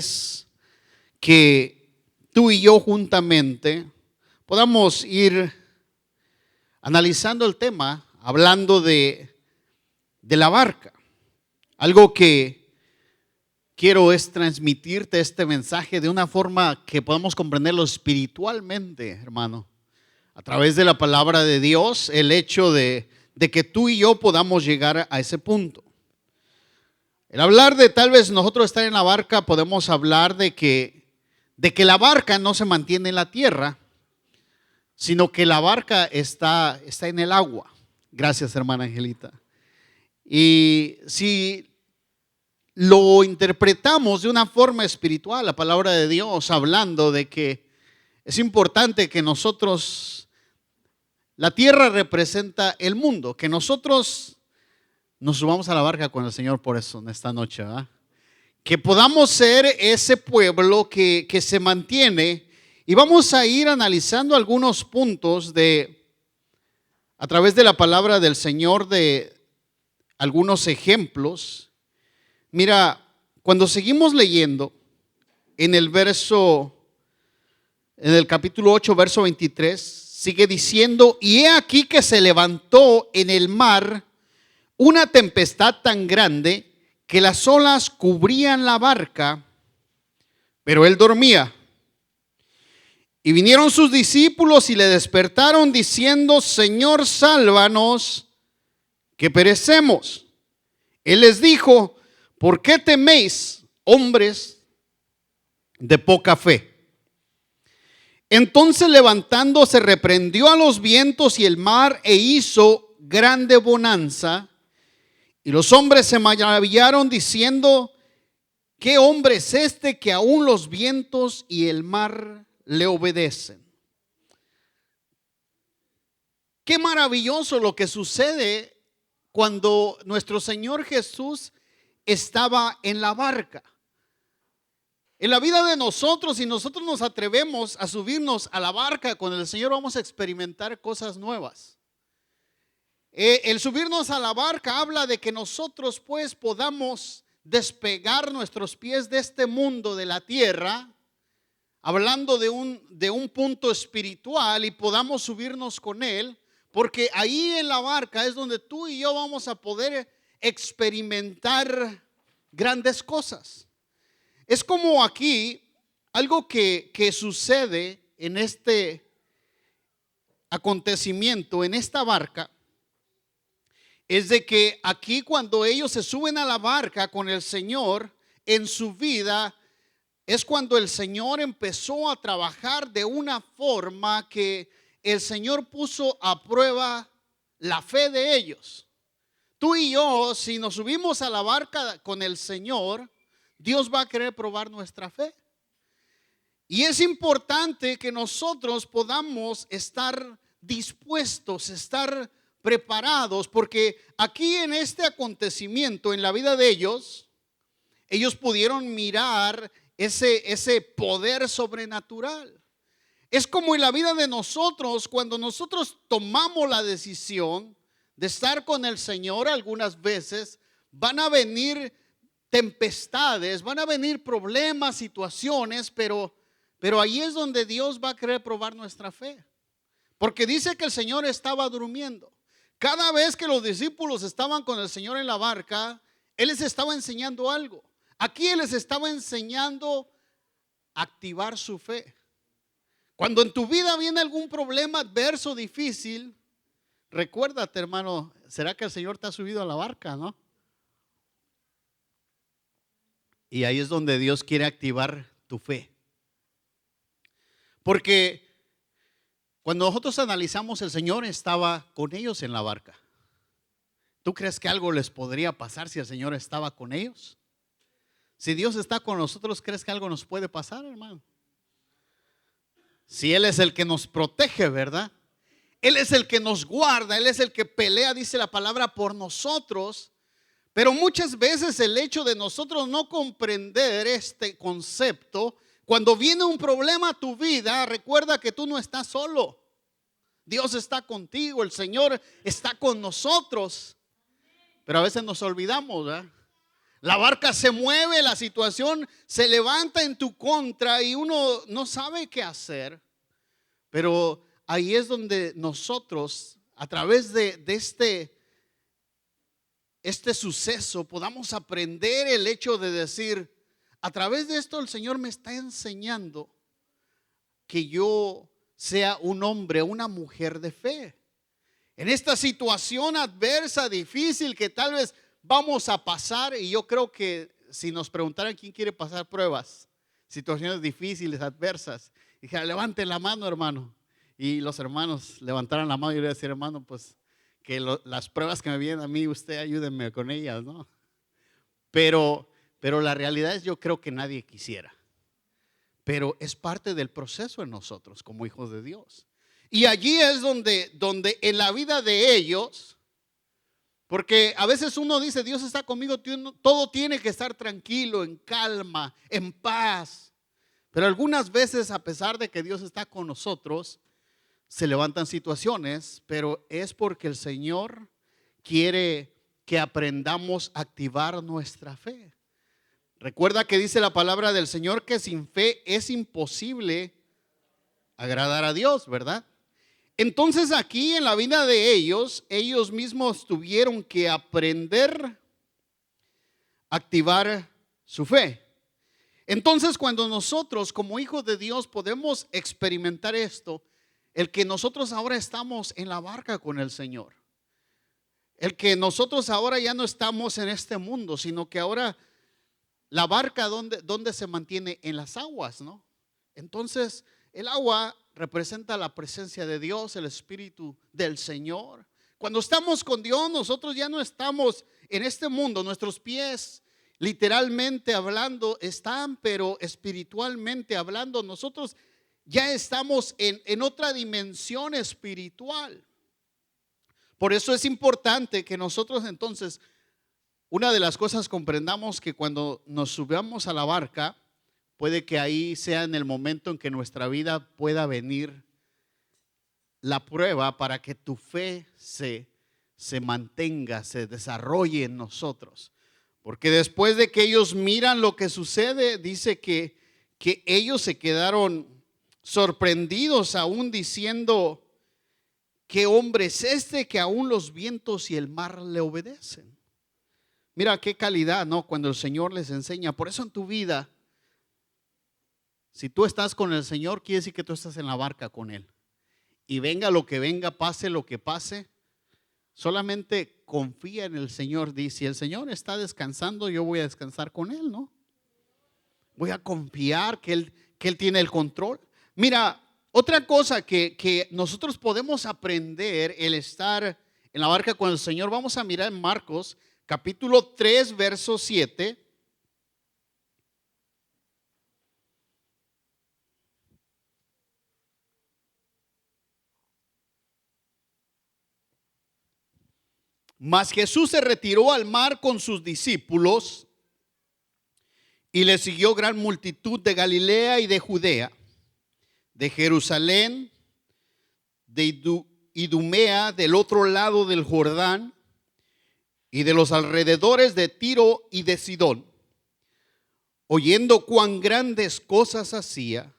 es que tú y yo juntamente podamos ir analizando el tema, hablando de la barca. Algo que quiero es transmitirte este mensaje de una forma que podamos comprenderlo espiritualmente, hermano. A través de la palabra de Dios, el hecho de que tú y yo podamos llegar a ese punto. El hablar de tal vez nosotros estar en la barca, podemos hablar de que la barca no se mantiene en la tierra, sino que la barca está en el agua. Gracias, hermana Angelita. Y si lo interpretamos de una forma espiritual, la palabra de Dios, hablando de que es importante que nosotros, la tierra representa el mundo, que nosotros nos subamos a la barca con el Señor por eso en esta noche, ¿verdad? Que podamos ser ese pueblo que se mantiene, y vamos a ir analizando algunos puntos a través de la palabra del Señor, de algunos ejemplos. Mira, cuando seguimos leyendo en el capítulo 8, verso 23, sigue diciendo: y he aquí que se levantó en el mar una tempestad tan grande que las olas cubrían la barca, pero él dormía. Y vinieron sus discípulos y le despertaron diciendo: Señor, sálvanos, que perecemos. Él les dijo: ¿por qué teméis, hombres de poca fe? Entonces, levantándose, reprendió a los vientos y el mar e hizo grande bonanza. Y los hombres se maravillaron diciendo: ¿qué hombre es este que aún los vientos y el mar le obedecen? Qué maravilloso lo que sucede cuando nuestro Señor Jesús estaba en la barca. En la vida de nosotros, si nosotros nos atrevemos a subirnos a la barca con el Señor, vamos a experimentar cosas nuevas. El subirnos a la barca habla de que nosotros pues podamos despegar nuestros pies de este mundo, de la tierra, hablando de un punto espiritual, y podamos subirnos con Él, porque ahí en la barca es donde tú y yo vamos a poder experimentar grandes cosas. Es como aquí algo que sucede en este acontecimiento, en esta barca. Es de que aquí, cuando ellos se suben a la barca con el Señor en su vida, es cuando el Señor empezó a trabajar de una forma que el Señor puso a prueba la fe de ellos. Tú y yo, si nos subimos a la barca con el Señor, Dios va a querer probar nuestra fe. Y es importante que nosotros podamos estar dispuestos, estar preparados, porque aquí en este acontecimiento en la vida de ellos pudieron mirar ese poder sobrenatural. Es como en la vida de nosotros, cuando nosotros tomamos la decisión de estar con el Señor, algunas veces van a venir tempestades, van a venir problemas, situaciones, pero ahí es donde Dios va a querer probar nuestra fe, porque dice que el Señor estaba durmiendo. Cada vez que los discípulos estaban con el Señor en la barca, Él les estaba enseñando algo. Aquí Él les estaba enseñando a activar su fe. Cuando en tu vida viene algún problema adverso, difícil, recuérdate, hermano, ¿será que el Señor te ha subido a la barca, no? Y ahí es donde Dios quiere activar tu fe. Porque cuando nosotros analizamos, el Señor estaba con ellos en la barca. ¿Tú crees que algo les podría pasar si el Señor estaba con ellos? Si Dios está con nosotros, ¿crees que algo nos puede pasar, hermano? Si Él es el que nos protege, ¿verdad? Él es el que nos guarda, Él es el que pelea, dice la palabra, por nosotros. Pero muchas veces el hecho de nosotros no comprender este concepto, cuando viene un problema a tu vida, recuerda que tú no estás solo. Dios está contigo, el Señor está con nosotros. Pero a veces nos olvidamos, ¿verdad? La barca se mueve, la situación se levanta en tu contra y uno no sabe qué hacer. Pero ahí es donde nosotros, a través de este suceso, podamos aprender el hecho de decir, a través de esto el Señor me está enseñando que yo sea un hombre, una mujer de fe. En esta situación adversa, difícil que tal vez vamos a pasar, y yo creo que si nos preguntaran quién quiere pasar pruebas, situaciones difíciles, adversas, dijera, levanten la mano, hermano. Y los hermanos levantaran la mano y yo le decía, hermano, pues que las pruebas que me vienen a mí, usted ayúdenme con ellas, ¿no? Pero la realidad es, yo creo que nadie quisiera. Pero es parte del proceso en nosotros como hijos de Dios. Y allí es donde en la vida de ellos, porque a veces uno dice, Dios está conmigo, todo tiene que estar tranquilo, en calma, en paz. Pero algunas veces, a pesar de que Dios está con nosotros, se levantan situaciones, pero es porque el Señor quiere que aprendamos a activar nuestra fe. Recuerda que dice la palabra del Señor que sin fe es imposible agradar a Dios, ¿verdad? Entonces aquí en la vida de ellos mismos tuvieron que aprender a activar su fe. Entonces cuando nosotros como hijos de Dios podemos experimentar esto, el que nosotros ahora estamos en la barca con el Señor, el que nosotros ahora ya no estamos en este mundo, sino que ahora la barca donde se mantiene en las aguas, ¿no? Entonces el agua representa la presencia de Dios, el Espíritu del Señor. Cuando estamos con Dios, nosotros ya no estamos en este mundo. Nuestros pies, literalmente hablando, están, pero espiritualmente hablando, nosotros ya estamos en otra dimensión espiritual. Por eso es importante que nosotros entonces, una de las cosas comprendamos que cuando nos subamos a la barca, puede que ahí sea en el momento en que nuestra vida pueda venir la prueba para que tu fe se mantenga, se desarrolle en nosotros. Porque después de que ellos miran lo que sucede, dice que ellos se quedaron sorprendidos, aún diciendo, ¿qué hombre es este que aún los vientos y el mar le obedecen? Mira qué calidad, ¿no? Cuando el Señor les enseña. Por eso en tu vida, si tú estás con el Señor, quiere decir que tú estás en la barca con Él. Y venga lo que venga, pase lo que pase, solamente confía en el Señor. Dice, si el Señor está descansando, yo voy a descansar con Él, ¿no? Voy a confiar que Él tiene el control. Mira, otra cosa que nosotros podemos aprender el estar en la barca con el Señor, vamos a mirar en Marcos capítulo 3, verso 7. Mas Jesús se retiró al mar con sus discípulos y le siguió gran multitud de Galilea y de Judea, de Jerusalén, de Idumea, del otro lado del Jordán, y de los alrededores de Tiro y de Sidón. Oyendo cuán grandes cosas hacía,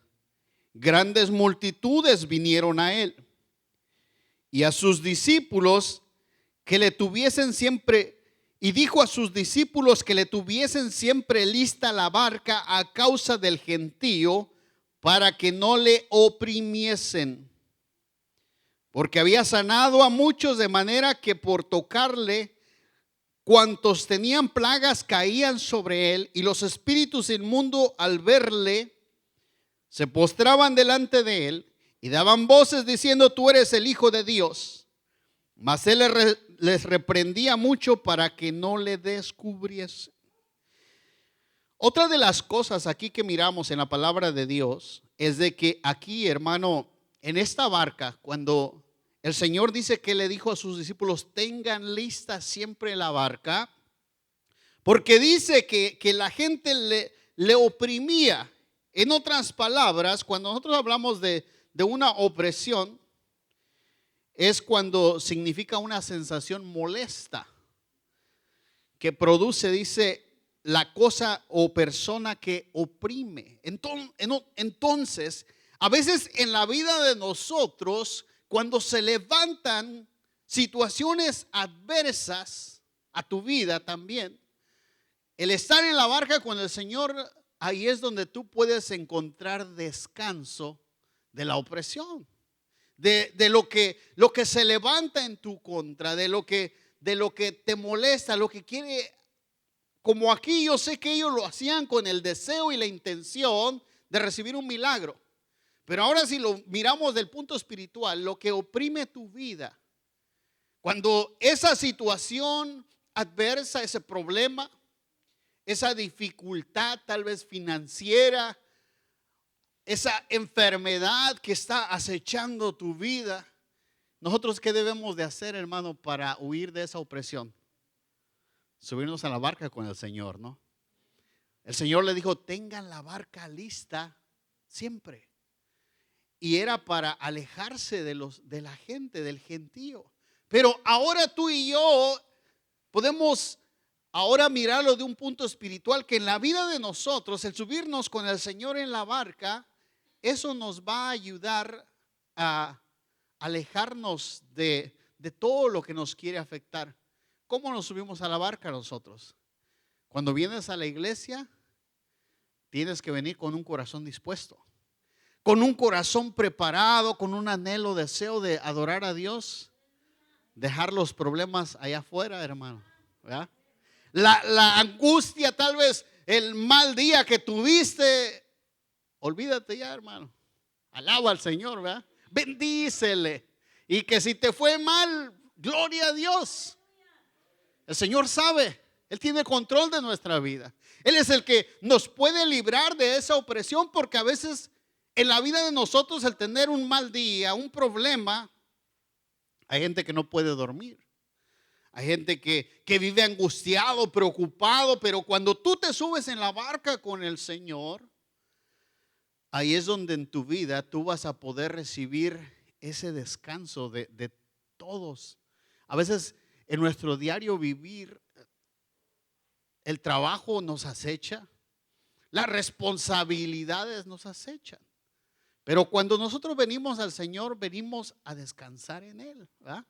grandes multitudes vinieron a él. Y a sus discípulos que le tuviesen siempre, y dijo a sus discípulos que le tuviesen siempre lista la barca a causa del gentío, para que no le oprimiesen. Porque había sanado a muchos, de manera que por tocarle, cuantos tenían plagas caían sobre él, y los espíritus inmundos al verle se postraban delante de él y daban voces diciendo, tú eres el Hijo de Dios. Mas él les reprendía mucho para que no le descubriese. Otra de las cosas aquí que miramos en la palabra de Dios es de que aquí, hermano, en esta barca, cuando el Señor dice que le dijo a sus discípulos, tengan lista siempre la barca, porque dice que la gente le oprimía. En otras palabras, cuando nosotros hablamos de una opresión, es cuando significa una sensación molesta que produce, dice, la cosa o persona que oprime. Entonces, a veces en la vida de nosotros, cuando se levantan situaciones adversas a tu vida también, el estar en la barca con el Señor, ahí es donde tú puedes encontrar descanso de la opresión, de lo que se levanta en tu contra, de lo que te molesta, lo que quiere. Como aquí yo sé que ellos lo hacían con el deseo y la intención de recibir un milagro. Pero ahora si lo miramos del punto espiritual, lo que oprime tu vida, cuando esa situación adversa, ese problema, esa dificultad tal vez financiera, esa enfermedad que está acechando tu vida, nosotros ¿qué debemos de hacer, hermano, para huir de esa opresión? Subirnos a la barca con el Señor, ¿no? El Señor le dijo, tengan la barca lista siempre. Y era para alejarse de la gente, del gentío. Pero ahora tú y yo podemos ahora mirarlo de un punto espiritual, que en la vida de nosotros, el subirnos con el Señor en la barca, eso nos va a ayudar a alejarnos de todo lo que nos quiere afectar. ¿Cómo nos subimos a la barca nosotros? Cuando vienes a la iglesia, tienes que venir con un corazón dispuesto, con un corazón preparado, con un anhelo, deseo de adorar a Dios, dejar los problemas allá afuera, hermano, ¿verdad? La angustia, tal vez el mal día que tuviste, olvídate ya, hermano. Alaba al Señor, ¿verdad? Bendícele. Y que si te fue mal, gloria a Dios. El Señor sabe, Él tiene control de nuestra vida. Él es el que nos puede librar de esa opresión, porque a veces en la vida de nosotros el tener un mal día, un problema, hay gente que no puede dormir. Hay gente que vive angustiado, preocupado, pero cuando tú te subes en la barca con el Señor, ahí es donde en tu vida tú vas a poder recibir ese descanso de todos. A veces en nuestro diario vivir, el trabajo nos acecha, las responsabilidades nos acechan. Pero cuando nosotros venimos al Señor, venimos a descansar en Él, ¿verdad?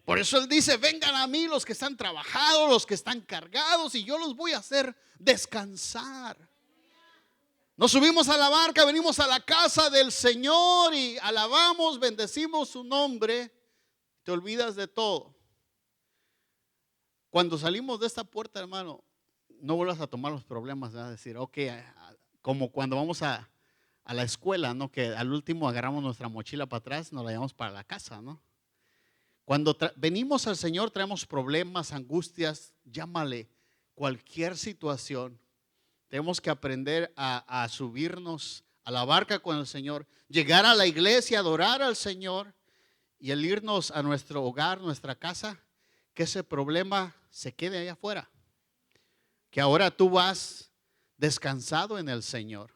Por eso Él dice, vengan a mí los que están trabajados, los que están cargados, y yo los voy a hacer descansar. Nos subimos a la barca, venimos a la casa del Señor y alabamos, bendecimos su nombre. Te olvidas de todo. Cuando salimos de esta puerta, hermano, no vuelvas a tomar los problemas, ¿verdad? Decir, ok, como cuando vamos a la escuela, ¿no? Que al último agarramos nuestra mochila para atrás, nos la llevamos para la casa, ¿no? Cuando venimos al Señor, traemos problemas, angustias, llámale, cualquier situación. Tenemos que aprender a subirnos a la barca con el Señor, llegar a la iglesia, adorar al Señor, y el irnos a nuestro hogar, nuestra casa, que ese problema se quede allá afuera. Que ahora tú vas descansado en el Señor.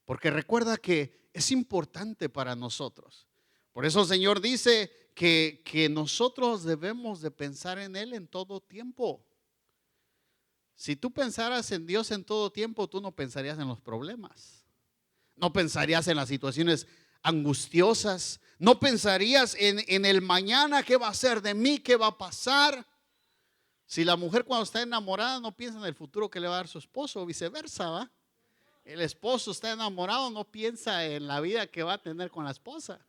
Porque recuerda que es importante para nosotros. Por eso el Señor dice que nosotros debemos de pensar en Él en todo tiempo. Si tú pensaras en Dios en todo tiempo, tú no pensarías en los problemas. No pensarías en las situaciones angustiosas. No pensarías en el mañana, qué va a ser de mí, qué va a pasar. Si la mujer cuando está enamorada no piensa en el futuro que le va a dar su esposo, o viceversa, ¿va? El esposo está enamorado, no piensa en la vida que va a tener con la esposa.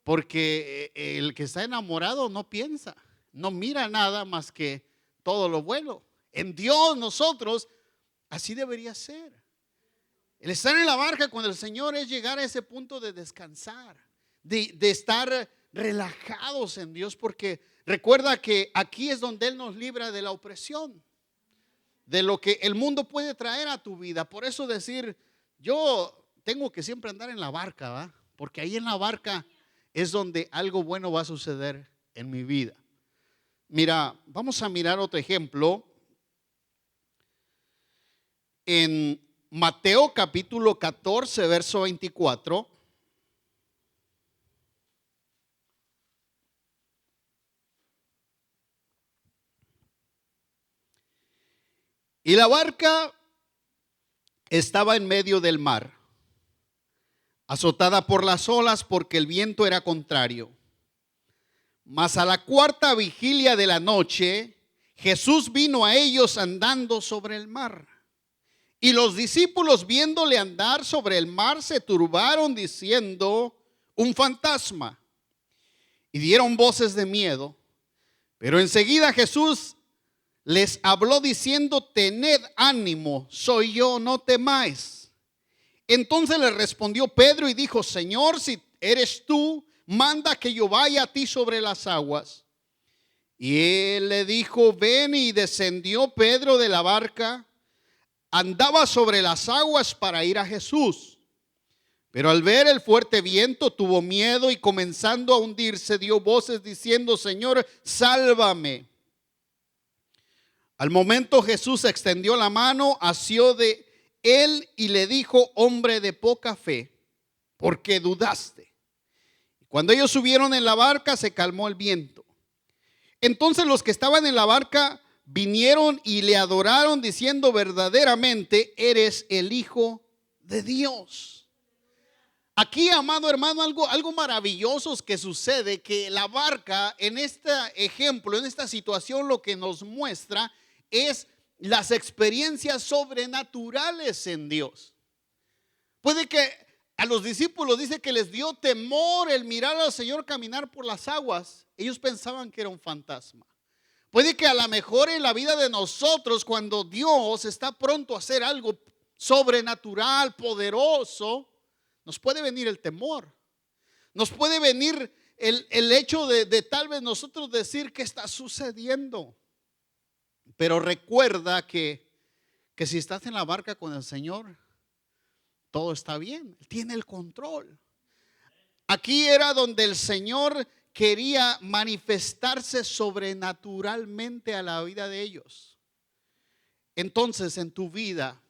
Porque el que está enamorado no piensa, no mira nada más que todo lo bueno. En Dios nosotros, así debería ser. El estar en la barca con el Señor es llegar a ese punto de descansar, de estar relajados en Dios, porque recuerda que aquí es donde Él nos libra de la opresión, de lo que el mundo puede traer a tu vida. Por eso decir, yo tengo que siempre andar en la barca, ¿va? Porque ahí en la barca es donde algo bueno va a suceder en mi vida. Mira, vamos a mirar otro ejemplo en Mateo capítulo 14, verso 24. Y la barca estaba en medio del mar, azotada por las olas porque el viento era contrario. Mas a la cuarta vigilia de la noche, Jesús vino a ellos andando sobre el mar. Y los discípulos, viéndole andar sobre el mar, se turbaron diciendo: un fantasma. Y dieron voces de miedo. Pero enseguida Jesús les habló diciendo: tened ánimo, soy yo, no temáis. Entonces le respondió Pedro y dijo: Señor, si eres tú, manda que yo vaya a ti sobre las aguas. Y él le dijo: ven. Y descendió Pedro de la barca, andaba sobre las aguas para ir a Jesús. Pero al ver el fuerte viento tuvo miedo y comenzando a hundirse dio voces diciendo: Señor, sálvame. Al momento Jesús extendió la mano, asió de él y le dijo: hombre de poca fe, ¿por qué dudaste? Cuando ellos subieron en la barca se calmó el viento. Entonces los que estaban en la barca vinieron y le adoraron diciendo: verdaderamente eres el Hijo de Dios. Aquí, amado hermano, algo maravilloso que sucede, que la barca en este ejemplo, en esta situación, lo que nos muestra es las experiencias sobrenaturales en Dios. Puede que a los discípulos dice que les dio temor el mirar al Señor caminar por las aguas. Ellos pensaban que era un fantasma. Puede que a lo mejor en la vida de nosotros, cuando Dios está pronto a hacer algo sobrenatural, poderoso, nos puede venir el temor. Nos puede venir el hecho de tal vez nosotros decir: ¿qué está sucediendo? Pero recuerda que si estás en la barca con el Señor, todo está bien. Él tiene el control. Aquí era donde el Señor quería manifestarse sobrenaturalmente a la vida de ellos. Entonces, en tu vida,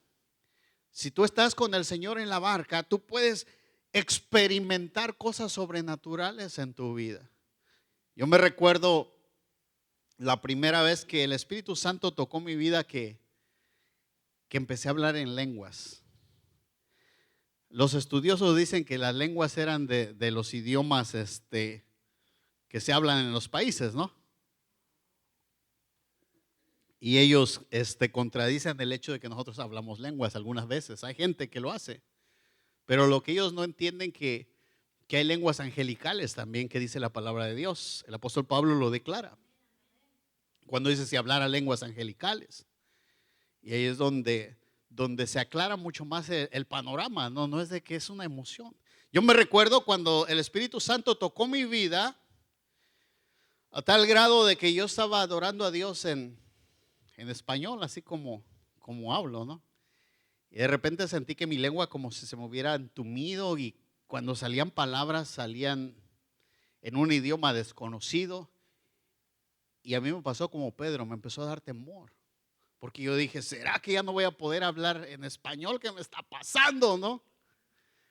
si tú estás con el Señor en la barca, tú puedes experimentar cosas sobrenaturales en tu vida. Yo me recuerdo la primera vez que el Espíritu Santo tocó mi vida, que empecé a hablar en lenguas. Los estudiosos dicen que las lenguas eran de los idiomas que se hablan en los países, ¿no? Y ellos contradicen el hecho de que nosotros hablamos lenguas algunas veces. Hay gente que lo hace, pero lo que ellos no entienden que hay lenguas angelicales también, que dice la palabra de Dios. El apóstol Pablo lo declara cuando dice: si hablara lenguas angelicales. Y ahí es donde se aclara mucho más el panorama. No es de que es una emoción. Yo me recuerdo cuando el Espíritu Santo tocó mi vida, a tal grado de que yo estaba adorando a Dios en español, así como hablo, ¿no? Y de repente sentí que mi lengua como si se me hubiera entumido, y cuando salían palabras salían en un idioma desconocido. Y a mí me pasó como Pedro, me empezó a dar temor, porque yo dije: ¿será que ya no voy a poder hablar en español? ¿Qué me está pasando, no?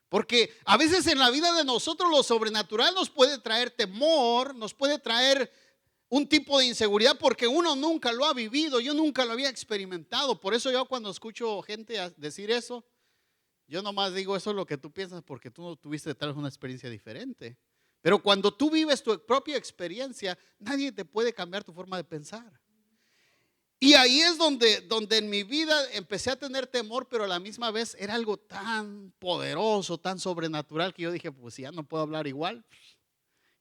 Porque a veces en la vida de nosotros lo sobrenatural nos puede traer temor, nos puede traer un tipo de inseguridad, porque uno nunca lo ha vivido, yo nunca lo había experimentado. Por eso yo cuando escucho gente decir eso, yo nomás digo: eso es lo que tú piensas, porque tú no tuviste tal vez una experiencia diferente. Pero cuando tú vives tu propia experiencia, nadie te puede cambiar tu forma de pensar. Y ahí es donde en mi vida empecé a tener temor, pero a la misma vez era algo tan poderoso, tan sobrenatural, que yo dije: pues si ya no puedo hablar igual,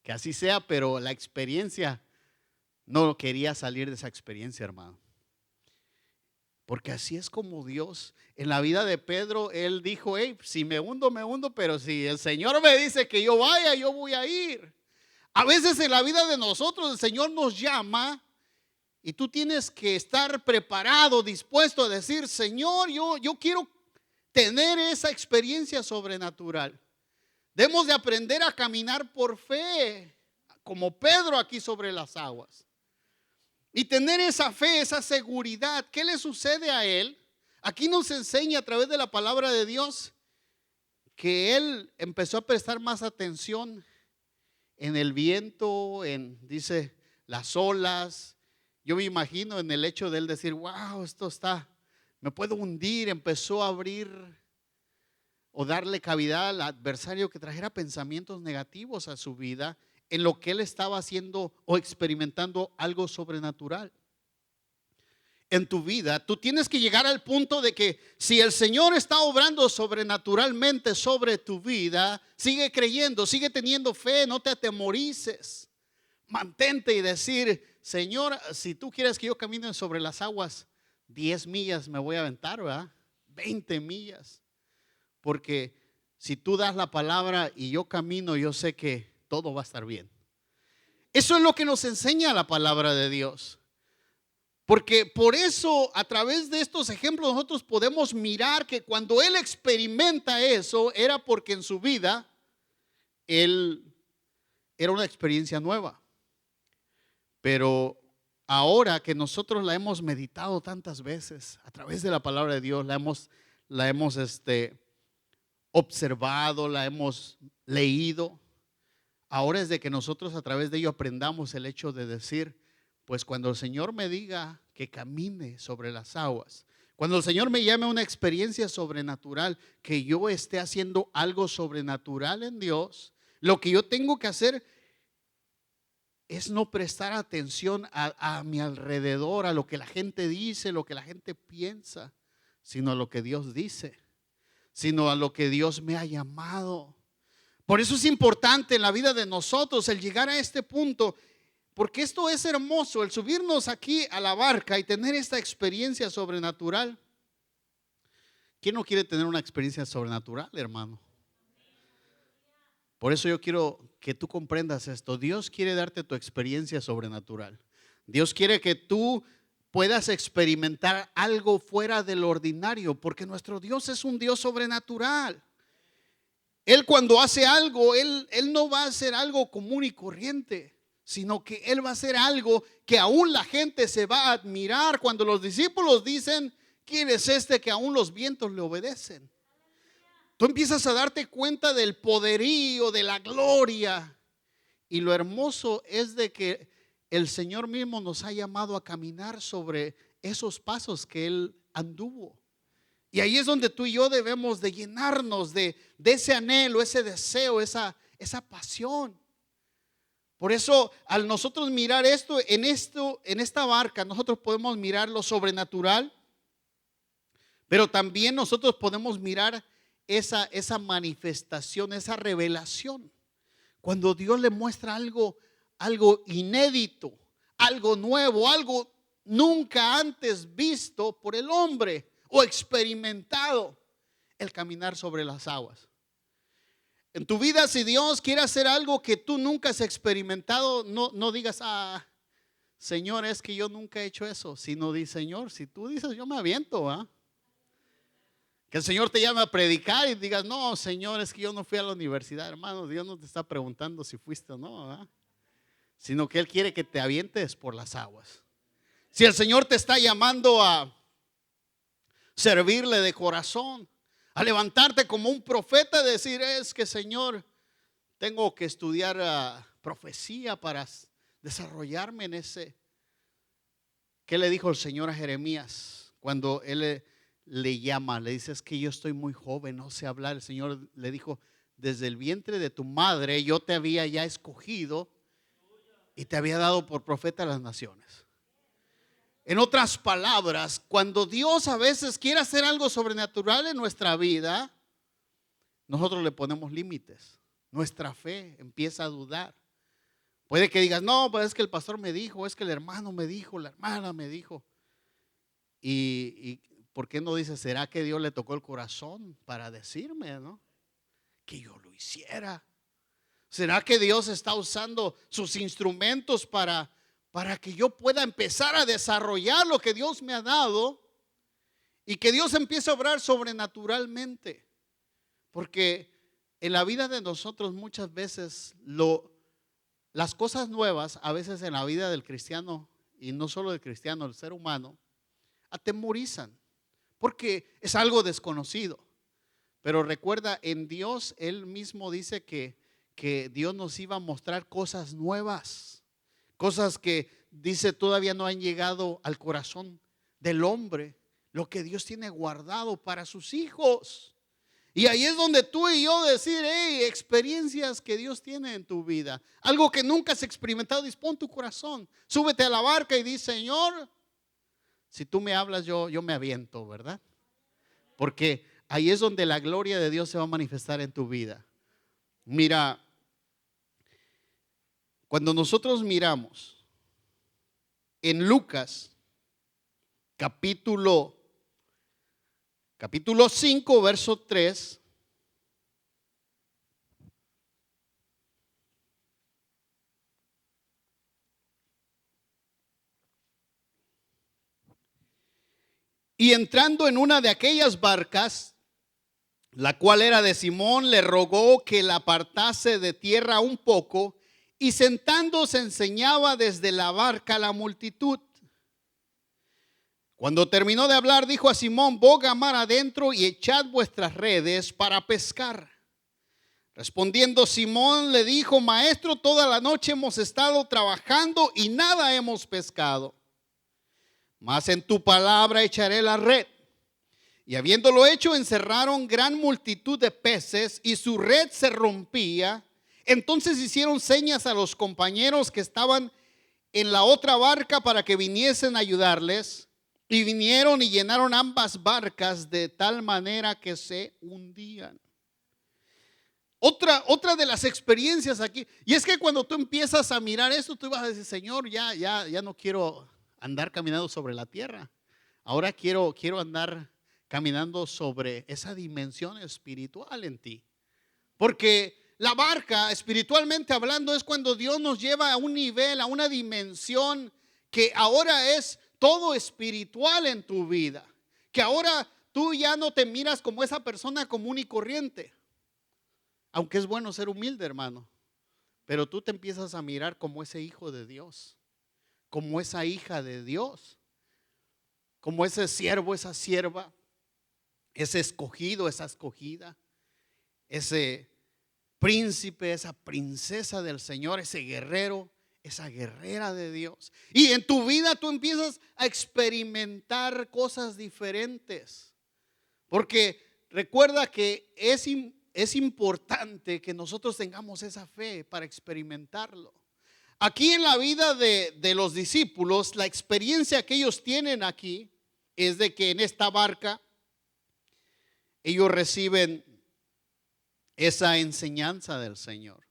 que así sea. Pero la experiencia, no quería salir de esa experiencia, hermano. Porque así es como Dios, en la vida de Pedro, él dijo: hey, si me hundo, me hundo, pero si el Señor me dice que yo vaya, yo voy a ir. A veces en la vida de nosotros el Señor nos llama y tú tienes que estar preparado, dispuesto a decir: Señor, yo quiero tener esa experiencia sobrenatural. Debemos de aprender a caminar por fe, como Pedro aquí sobre las aguas. Y tener esa fe, esa seguridad. ¿Qué le sucede a él? Aquí nos enseña a través de la palabra de Dios que él empezó a prestar más atención en el viento, dice, las olas. Yo me imagino en el hecho de él decir: wow, esto está me puedo hundir, empezó a abrir o darle cavidad al adversario que trajera pensamientos negativos a su vida en lo que él estaba haciendo o experimentando algo sobrenatural. En tu vida, tú tienes que llegar al punto de que si el Señor está obrando sobrenaturalmente sobre tu vida, sigue creyendo, sigue teniendo fe, no te atemorices. Mantente y decir, Señor, si tú quieres que yo camine sobre las aguas, 10 millas me voy a aventar, ¿verdad? 20 millas. Porque si tú das la palabra y yo camino, yo sé que todo va a estar bien. Eso es lo que nos enseña la palabra de Dios. Porque por eso a través de estos ejemplos nosotros podemos mirar que cuando él experimenta eso era porque en su vida él era una experiencia nueva. Pero ahora que nosotros la hemos meditado tantas veces a través de la palabra de Dios, la hemos observado, la hemos leído, ahora es de que nosotros a través de ello aprendamos el hecho de decir, pues cuando el Señor me diga que camine sobre las aguas, cuando el Señor me llame a una experiencia sobrenatural, que yo esté haciendo algo sobrenatural en Dios, lo que yo tengo que hacer es no prestar atención a mi alrededor, a lo que la gente dice, lo que la gente piensa, sino a lo que Dios dice, sino a lo que Dios me ha llamado. Por eso es importante en la vida de nosotros el llegar a este punto, porque esto es hermoso, el subirnos aquí a la barca y tener esta experiencia sobrenatural. ¿Quién no quiere tener una experiencia sobrenatural, hermano? Por eso yo quiero que tú comprendas esto. Dios quiere darte tu experiencia sobrenatural. Dios quiere que tú puedas experimentar algo fuera del ordinario, porque nuestro Dios es un Dios sobrenatural. Él cuando hace algo, Él no va a hacer algo común y corriente, sino que Él va a hacer algo que aún la gente se va a admirar. Cuando los discípulos dicen, ¿quién es este que aún los vientos le obedecen? Tú empiezas a darte cuenta del poderío, de la gloria. Y lo hermoso es de que el Señor mismo nos ha llamado a caminar sobre esos pasos que Él anduvo. Y ahí es donde tú y yo debemos de llenarnos de ese anhelo, ese deseo, esa pasión. Por eso al nosotros mirar esto, en esta barca, nosotros podemos mirar lo sobrenatural, pero también nosotros podemos mirar esa manifestación, esa revelación. Cuando Dios le muestra algo inédito, algo nuevo, algo nunca antes visto por el hombre o experimentado, el caminar sobre las aguas. En tu vida, si Dios quiere hacer algo que tú nunca has experimentado, no digas, Señor, es que yo nunca he hecho eso. Sino di, Señor, si tú dices, yo me aviento, ¿ah? Que el Señor te llame a predicar y digas, no, Señor, es que yo no fui a la universidad, hermano. Dios no te está preguntando si fuiste o no, ¿verdad? Sino que Él quiere que te avientes por las aguas. Si el Señor te está llamando a servirle de corazón, a levantarte como un profeta, decir, es que Señor, tengo que estudiar profecía para desarrollarme en ese. ¿Qué le dijo el Señor a Jeremías cuando Él le llama? Le dice, es que yo estoy muy joven, no sé hablar. El Señor le dijo, desde el vientre de tu madre yo te había ya escogido y te había dado por profeta a las naciones. En otras palabras, cuando Dios a veces quiere hacer algo sobrenatural en nuestra vida, nosotros le ponemos límites. Nuestra fe empieza a dudar. Puede que digas, no, pues es que el pastor me dijo, es que el hermano me dijo, la hermana me dijo. Y ¿por qué no dice, será que Dios le tocó el corazón para decirme, ¿no? Que yo lo hiciera? ¿Será que Dios está usando sus instrumentos para que yo pueda empezar a desarrollar lo que Dios me ha dado y que Dios empiece a obrar sobrenaturalmente? Porque en la vida de nosotros muchas veces las cosas nuevas, a veces en la vida del cristiano, y no solo del cristiano, el ser humano, atemorizan porque es algo desconocido. Pero recuerda, en Dios Él mismo dice que Dios nos iba a mostrar cosas nuevas, cosas que dice todavía no han llegado al corazón del hombre, lo que Dios tiene guardado para sus hijos. Y ahí es donde tú y yo decir, hey, experiencias que Dios tiene en tu vida, algo que nunca has experimentado, dispón tu corazón, súbete a la barca y di, Señor, si tú me hablas, yo me aviento, ¿verdad? Porque ahí es donde la gloria de Dios se va a manifestar en tu vida. Mira, cuando nosotros miramos en Lucas capítulo 5, verso 3, y entrando en una de aquellas barcas, la cual era de Simón, le rogó que la apartase de tierra un poco, y sentándose enseñaba desde la barca a la multitud. Cuando terminó de hablar, dijo a Simón, boga mar adentro y echad vuestras redes para pescar. Respondiendo Simón le dijo, Maestro, toda la noche hemos estado trabajando y nada hemos pescado, mas en tu palabra echaré la red. Y habiéndolo hecho, encerraron gran multitud de peces y su red se rompía. Entonces hicieron señas a los compañeros que estaban en la otra barca para que viniesen a ayudarles. Y vinieron y llenaron ambas barcas de tal manera que se hundían. Otra de las experiencias aquí, y es que cuando tú empiezas a mirar esto, tú vas a decir, Señor, ya no quiero andar caminando sobre la tierra. Ahora quiero andar caminando sobre esa dimensión espiritual en ti. Porque la barca, espiritualmente hablando, es cuando Dios nos lleva a un nivel, a una dimensión que ahora es todo espiritual en tu vida. Que ahora tú ya no te miras como esa persona común y corriente. Aunque es bueno ser humilde, hermano. Pero tú te empiezas a mirar como ese hijo de Dios, como esa hija de Dios, como ese siervo, esa sierva, ese escogido, esa escogida, ese príncipe, esa princesa del Señor, ese guerrero, esa guerrera de Dios. Y en tu vida tú empiezas a experimentar cosas diferentes. Porque recuerda que es importante que nosotros tengamos esa fe para experimentarlo. Aquí en la vida de los discípulos, la experiencia que ellos tienen aquí es de que en esta barca ellos reciben esa enseñanza del Señor.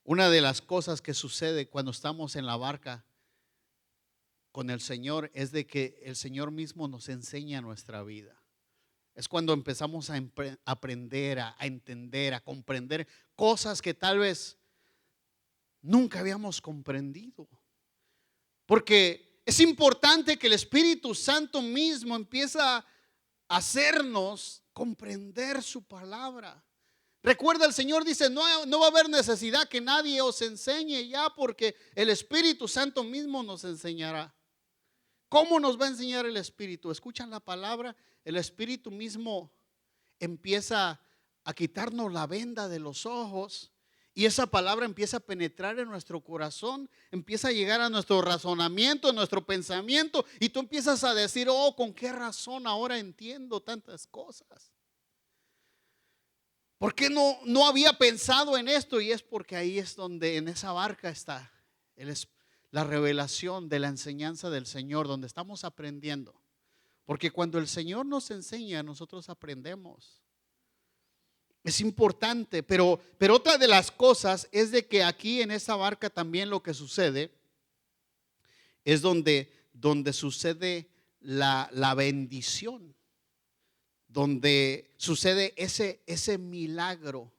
Una de las cosas que sucede cuando estamos en la barca con el Señor es de que el Señor mismo nos enseña nuestra vida. Es cuando empezamos a aprender, a entender, a comprender cosas que tal vez nunca habíamos comprendido. Porque es importante que el Espíritu Santo mismo empiece a hacernos comprender su palabra. Recuerda, el Señor dice, no va a haber necesidad que nadie os enseñe ya, porque el Espíritu Santo mismo nos enseñará. ¿Cómo nos va a enseñar el Espíritu? Escuchan la palabra, el Espíritu mismo empieza a quitarnos la venda de los ojos y esa palabra empieza a penetrar en nuestro corazón, empieza a llegar a nuestro razonamiento, a nuestro pensamiento, y tú empiezas a decir, oh, ¿con qué razón ahora entiendo tantas cosas? ¿Por qué no había pensado en esto? Y es porque ahí es donde en esa barca está la revelación de la enseñanza del Señor, donde estamos aprendiendo. Porque cuando el Señor nos enseña, nosotros aprendemos. Es importante, pero otra de las cosas es de que aquí en esa barca también lo que sucede es donde sucede la bendición, donde sucede ese milagro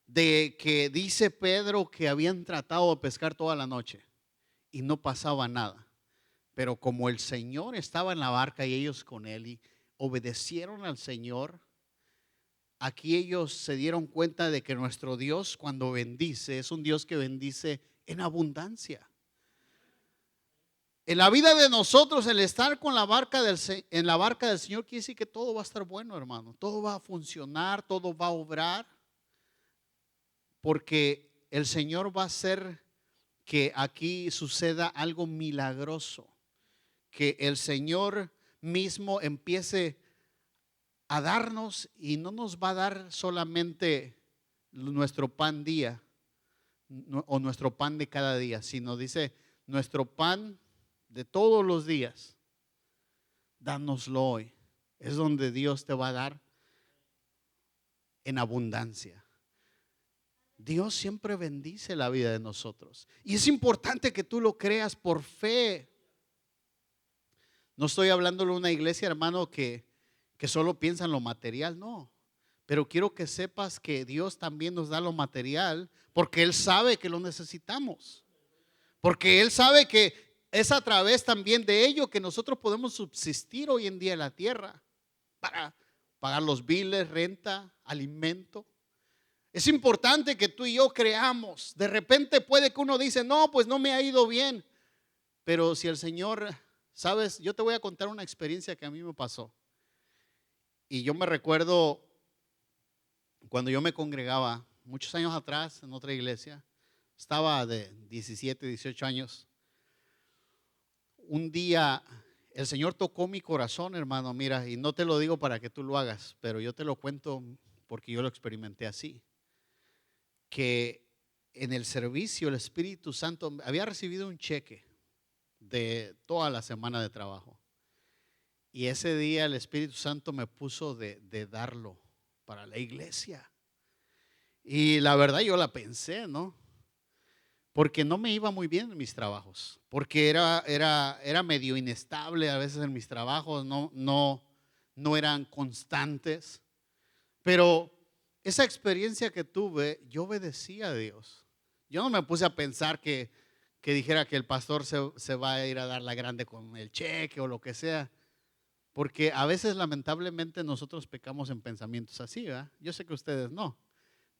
de que dice Pedro que habían tratado de pescar toda la noche y no pasaba nada. Pero como el Señor estaba en la barca y ellos con él y obedecieron al Señor, aquí ellos se dieron cuenta de que nuestro Dios cuando bendice es un Dios que bendice en abundancia. En la vida de nosotros, el estar con en la barca del Señor quiere decir que todo va a estar bueno, hermano. Todo va a funcionar, todo va a obrar, porque el Señor va a hacer que aquí suceda algo milagroso. Que el Señor mismo empiece a darnos, y no nos va a dar solamente nuestro pan día o nuestro pan de cada día, sino dice nuestro pan de todos los días, dánoslo hoy. Es donde Dios te va a dar en abundancia. Dios siempre bendice la vida de nosotros, y es importante que tú lo creas por fe. No estoy hablándole a una iglesia, hermano, que solo piensa en lo material, no. Pero quiero que sepas que Dios también nos da lo material porque Él sabe que lo necesitamos. Porque Él sabe que es a través también de ello que nosotros podemos subsistir hoy en día en la tierra para pagar los biles, renta, alimento. Es importante que tú y yo creamos. De repente puede que uno dice, no, pues no me ha ido bien. Pero si el Señor, sabes, yo te voy a contar una experiencia que a mí me pasó. Y yo me recuerdo cuando yo me congregaba muchos años atrás en otra iglesia, estaba de 17, 18 años. Un día el Señor tocó mi corazón, hermano, mira, y no te lo digo para que tú lo hagas, pero yo te lo cuento porque yo lo experimenté así. Que en el servicio el Espíritu Santo había recibido un cheque de toda la semana de trabajo. Y ese día el Espíritu Santo me puso de darlo para la iglesia. Y la verdad yo la pensé, ¿no? Porque no me iba muy bien en mis trabajos. Porque era medio inestable a veces en mis trabajos, no eran constantes. Pero esa experiencia que tuve, yo obedecía a Dios. Yo no me puse a pensar que dijera que el pastor se va a ir a dar la grande con el cheque o lo que sea. Porque a veces lamentablemente nosotros pecamos en pensamientos así, ¿verdad? Yo sé que ustedes no,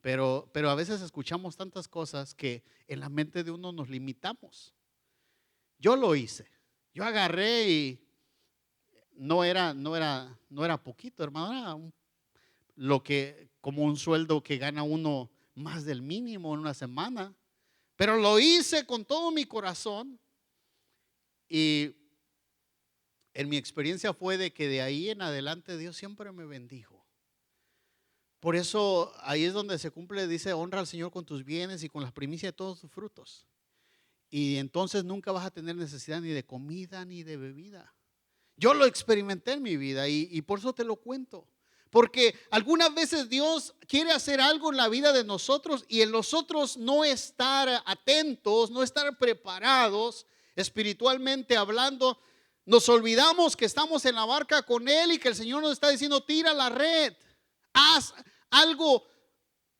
pero a veces escuchamos tantas cosas que en la mente de uno nos limitamos. Yo lo hice, yo agarré y no era poquito, hermano, era como un sueldo que gana uno más del mínimo en una semana, pero lo hice con todo mi corazón. Y en mi experiencia fue de que de ahí en adelante Dios siempre me bendijo. Por eso ahí es donde se cumple, dice, honra al Señor con tus bienes y con las primicias de todos tus frutos. Y entonces nunca vas a tener necesidad ni de comida ni de bebida. Yo lo experimenté en mi vida y por eso te lo cuento. Porque algunas veces Dios quiere hacer algo en la vida de nosotros y en nosotros no estar atentos, no estar preparados espiritualmente hablando. Nos olvidamos que estamos en la barca con Él y que el Señor nos está diciendo, tira la red, haz algo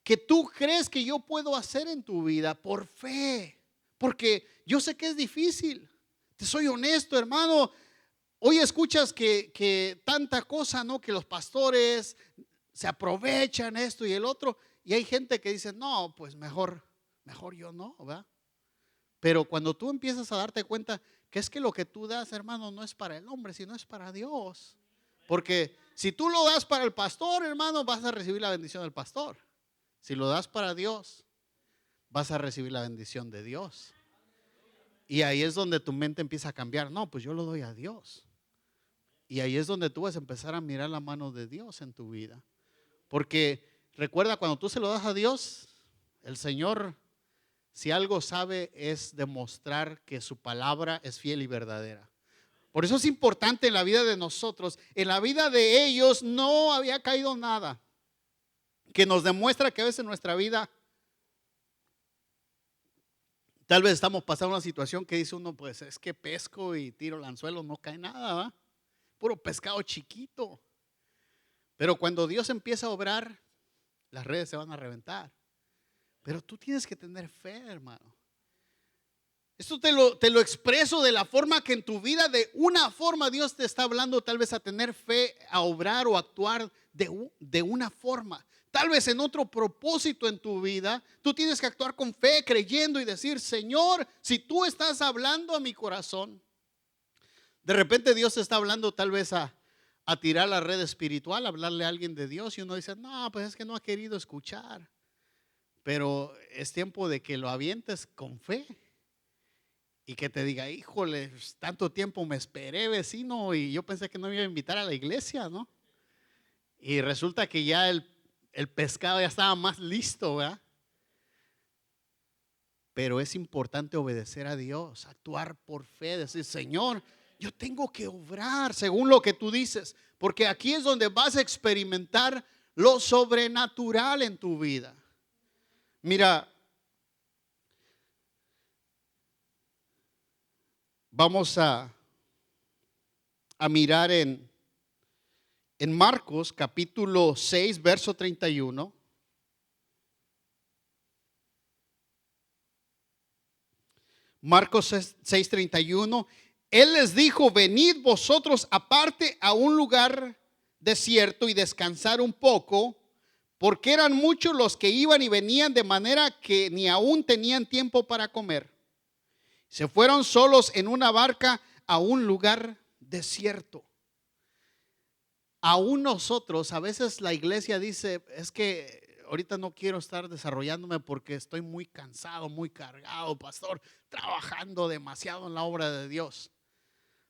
que tú crees que yo puedo hacer en tu vida por fe. Porque yo sé que es difícil, te soy honesto, hermano. Hoy escuchas que tanta cosa, ¿no? Que los pastores se aprovechan esto y el otro. Y hay gente que dice, no, pues mejor yo no, ¿verdad? Pero cuando tú empiezas a darte cuenta que es que lo que tú das, hermano, no es para el hombre, sino es para Dios. Porque si tú lo das para el pastor, hermano, vas a recibir la bendición del pastor. Si lo das para Dios, vas a recibir la bendición de Dios. Y ahí es donde tu mente empieza a cambiar. No, pues yo lo doy a Dios. Y ahí es donde tú vas a empezar a mirar la mano de Dios en tu vida. Porque recuerda, cuando tú se lo das a Dios, el Señor, si algo sabe, es demostrar que su palabra es fiel y verdadera. Por eso es importante en la vida de nosotros. En la vida de ellos no había caído nada que nos demuestra que a veces en nuestra vida tal vez estamos pasando una situación que dice uno, pues es que pesco y tiro el anzuelo, no cae nada, ¿va? Puro pescado chiquito. Pero cuando Dios empieza a obrar, las redes se van a reventar. Pero tú tienes que tener fe, hermano. Esto te lo expreso de la forma que en tu vida, de una forma, Dios te está hablando tal vez a tener fe, a obrar o actuar de una forma. Tal vez en otro propósito en tu vida, tú tienes que actuar con fe, creyendo y decir, Señor, si tú estás hablando a mi corazón. De repente Dios te está hablando tal vez a tirar la red espiritual, a hablarle a alguien de Dios y uno dice, no, pues es que no ha querido escuchar. Pero es tiempo de que lo avientes con fe y que te diga, híjole, tanto tiempo me esperé, vecino, y yo pensé que no me iba a invitar a la iglesia, ¿no? Y resulta que ya el pescado ya estaba más listo, ¿verdad? Pero es importante obedecer a Dios, actuar por fe, decir, Señor, yo tengo que obrar según lo que tú dices, porque aquí es donde vas a experimentar lo sobrenatural en tu vida. Mira, vamos a mirar en Marcos capítulo 6, verso 31. Marcos 6:31, Él les dijo, venid vosotros aparte a un lugar desierto y descansar un poco, porque eran muchos los que iban y venían de manera que ni aún tenían tiempo para comer. Se fueron solos en una barca a un lugar desierto. Aún nosotros, a veces la iglesia dice, es que ahorita no quiero estar desarrollándome porque estoy muy cansado, muy cargado, pastor, trabajando demasiado en la obra de Dios.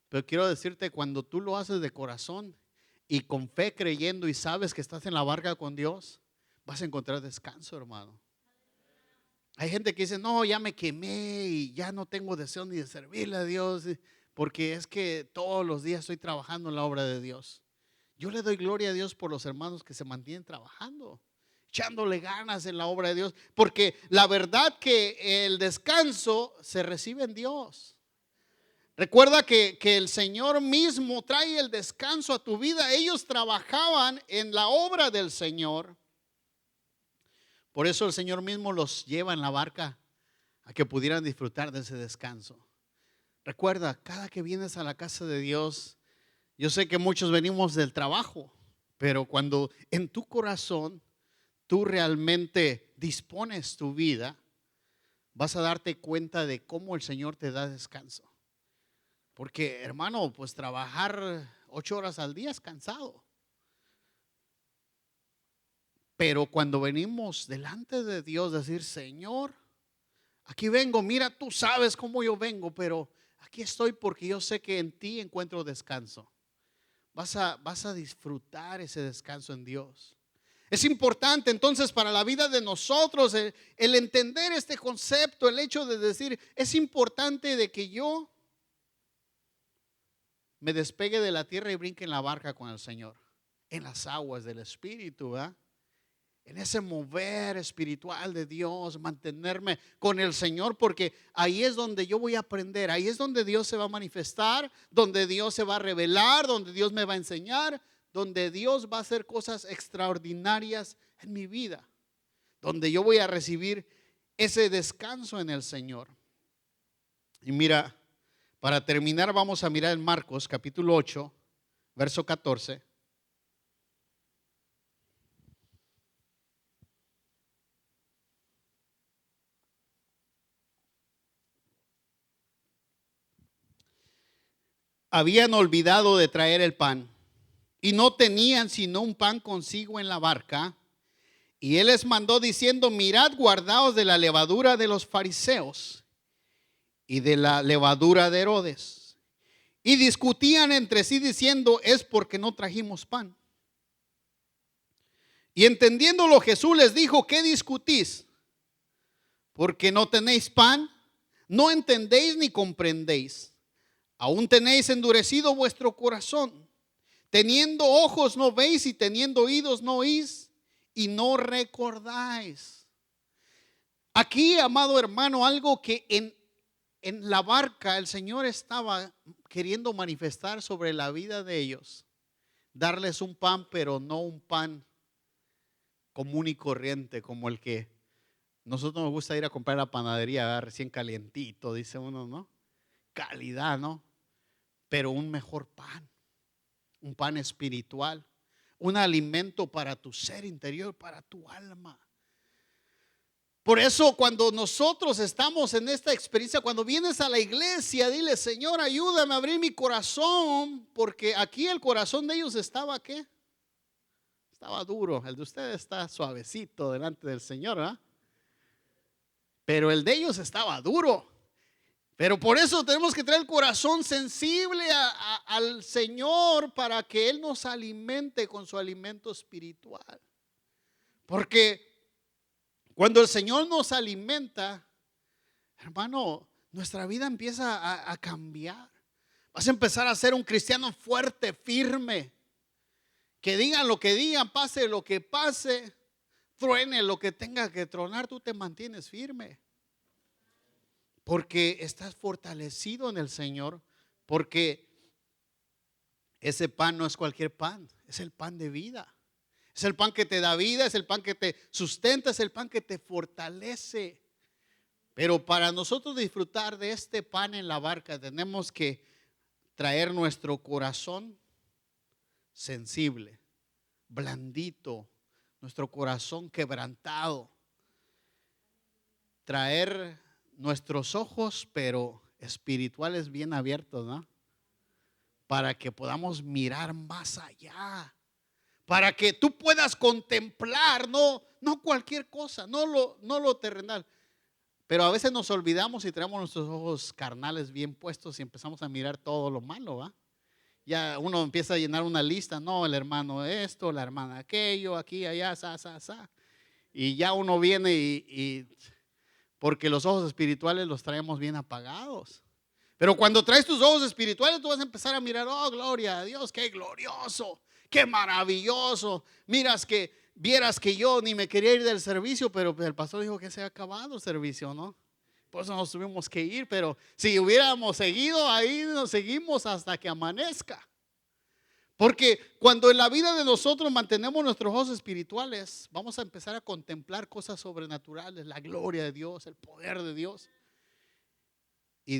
Pero quiero decirte, cuando tú lo haces de corazón y con fe creyendo y sabes que estás en la barca con Dios, vas a encontrar descanso, hermano. Hay gente que dice, no, ya me quemé y ya no tengo deseo ni de servirle a Dios, porque es que todos los días estoy trabajando en la obra de Dios. Yo le doy gloria a Dios por los hermanos que se mantienen trabajando, echándole ganas en la obra de Dios, porque la verdad que el descanso se recibe en Dios. Recuerda que el Señor mismo trae el descanso a tu vida. Ellos trabajaban en la obra del Señor. Por eso el Señor mismo los lleva en la barca a que pudieran disfrutar de ese descanso. Recuerda, cada que vienes a la casa de Dios, yo sé que muchos venimos del trabajo, pero cuando en tu corazón tú realmente dispones tu vida, vas a darte cuenta de cómo el Señor te da descanso. Porque, hermano, pues trabajar 8 horas al día es cansado. Pero cuando venimos delante de Dios, decir, Señor, aquí vengo, mira, tú sabes cómo yo vengo, pero aquí estoy porque yo sé que en ti encuentro descanso. Vas a disfrutar ese descanso en Dios. Es importante entonces para la vida de nosotros el entender este concepto, el hecho de decir, es importante de que yo me despegue de la tierra y brinque en la barca con el Señor, en las aguas del Espíritu, ¿verdad? En ese mover espiritual de Dios, mantenerme con el Señor, porque ahí es donde yo voy a aprender, ahí es donde Dios se va a manifestar, donde Dios se va a revelar, donde Dios me va a enseñar, donde Dios va a hacer cosas extraordinarias en mi vida, donde yo voy a recibir ese descanso en el Señor. Y mira, para terminar vamos a mirar en Marcos capítulo 8, verso 14. Habían olvidado de traer el pan y no tenían sino un pan consigo en la barca. Y él les mandó diciendo, mirad, guardaos de la levadura de los fariseos y de la levadura de Herodes. Y discutían entre sí diciendo, es porque no trajimos pan. Y entendiéndolo Jesús les dijo, ¿qué discutís? Porque no tenéis pan, no entendéis ni comprendéis. Aún tenéis endurecido vuestro corazón. Teniendo ojos no veis y teniendo oídos no oís y no recordáis. Aquí, amado hermano, algo que en la barca el Señor estaba queriendo manifestar sobre la vida de ellos. Darles un pan, pero no un pan común y corriente como el que nosotros nos gusta ir a comprar a la panadería, ¿verdad? Recién calientito, dice uno, ¿no? Calidad, ¿no? Pero un mejor pan, un pan espiritual, un alimento para tu ser interior, para tu alma. Por eso cuando nosotros estamos en esta experiencia, cuando vienes a la iglesia, dile, Señor, ayúdame a abrir mi corazón, porque aquí el corazón de ellos estaba, ¿qué? Estaba duro. El de ustedes está suavecito delante del Señor, ¿verdad? Pero el de ellos estaba duro. Pero por eso tenemos que traer el corazón sensible al Señor para que Él nos alimente con su alimento espiritual. Porque cuando el Señor nos alimenta, hermano, nuestra vida empieza a cambiar. Vas a empezar a ser un cristiano fuerte, firme. Que digan lo que digan, pase lo que pase, truene lo que tenga que tronar, tú te mantienes firme. Porque estás fortalecido en el Señor. Porque ese pan no es cualquier pan, es el pan de vida. Es el pan que te da vida, es el pan que te sustenta, es el pan que te fortalece. Pero para nosotros disfrutar de este pan en la barca, tenemos que traer nuestro corazón sensible, blandito, nuestro corazón quebrantado. Traer nuestros ojos, pero espirituales bien abiertos, ¿no? Para que podamos mirar más allá. Para que tú puedas contemplar, no cualquier cosa, no lo terrenal. Pero a veces nos olvidamos y traemos nuestros ojos carnales bien puestos y empezamos a mirar todo lo malo, ¿va? Ya uno empieza a llenar una lista, no, el hermano esto, la hermana aquello, aquí, allá, sa. Y ya uno viene y porque los ojos espirituales los traemos bien apagados. Pero cuando traes tus ojos espirituales, tú vas a empezar a mirar, oh, gloria a Dios, qué glorioso, qué maravilloso. Vieras que yo ni me quería ir del servicio, pero el pastor dijo que se ha acabado el servicio, ¿no? Por eso nos tuvimos que ir, pero si hubiéramos seguido, ahí nos seguimos hasta que amanezca. Porque cuando en la vida de nosotros mantenemos nuestros ojos espirituales, vamos a empezar a contemplar cosas sobrenaturales, la gloria de Dios, el poder de Dios. Y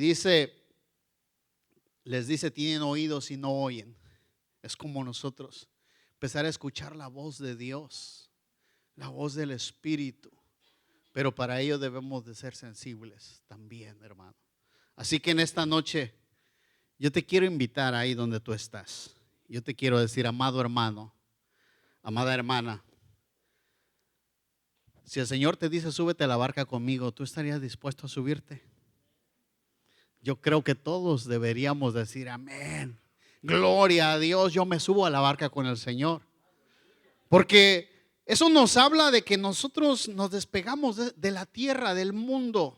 les dice, tienen oídos y no oyen. Es como nosotros, empezar a escuchar la voz de Dios, la voz del Espíritu. Pero para ello debemos de ser sensibles también, hermano. Así que en esta noche yo te quiero invitar ahí donde tú estás. Yo te quiero decir, amado hermano, amada hermana, si el Señor te dice súbete a la barca conmigo, ¿tú estarías dispuesto a subirte? Yo creo que todos deberíamos decir amén. Gloria a Dios, yo me subo a la barca con el Señor. Porque eso nos habla de que nosotros nos despegamos de la tierra, del mundo.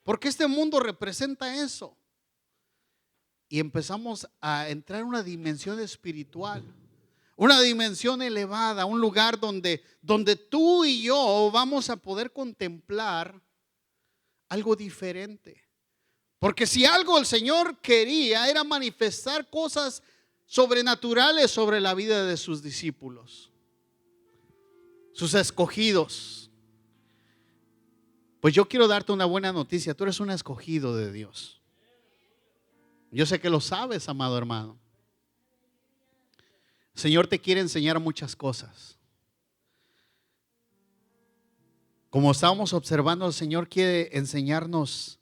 Porque este mundo representa eso. Y empezamos a entrar en una dimensión espiritual, una dimensión elevada, un lugar donde tú y yo vamos a poder contemplar algo diferente. Porque si algo el Señor quería era manifestar cosas sobrenaturales sobre la vida de sus discípulos, sus escogidos. Pues yo quiero darte una buena noticia, tú eres un escogido de Dios. Yo sé que lo sabes, amado hermano. El Señor te quiere enseñar muchas cosas. Como estábamos observando, el Señor quiere enseñarnos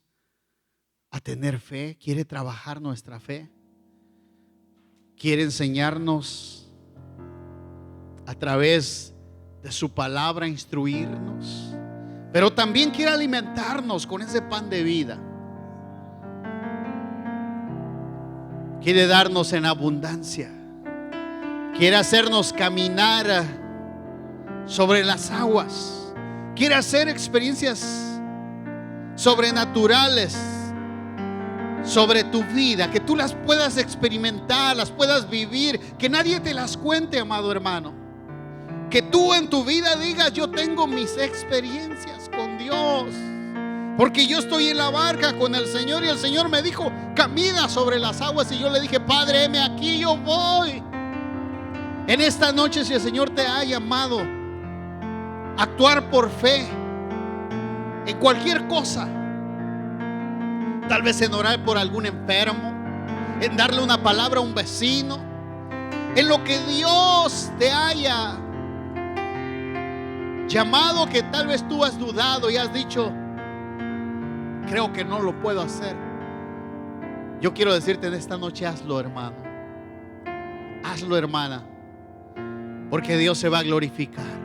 a tener fe, quiere trabajar nuestra fe, quiere enseñarnos a través de su palabra, instruirnos, pero también quiere alimentarnos con ese pan de vida. Quiere darnos en abundancia, quiere hacernos caminar sobre las aguas, quiere hacer experiencias sobrenaturales sobre tu vida, que tú las puedas experimentar, las puedas vivir, que nadie te las cuente, amado hermano. Que tú en tu vida digas, yo tengo mis experiencias con Dios, porque yo estoy en la barca con el Señor y el Señor me dijo, camina sobre las aguas, y yo le dije, Padre, heme aquí, yo voy. En esta noche, si el Señor te ha llamado a actuar por fe en cualquier cosa, tal vez en orar por algún enfermo, en darle una palabra a un vecino, en lo que Dios te haya llamado, que tal vez tú has dudado y has dicho, creo que no lo puedo hacer. Yo quiero decirte en esta noche, hazlo, hermano. Hazlo, hermana, porque Dios se va a glorificar.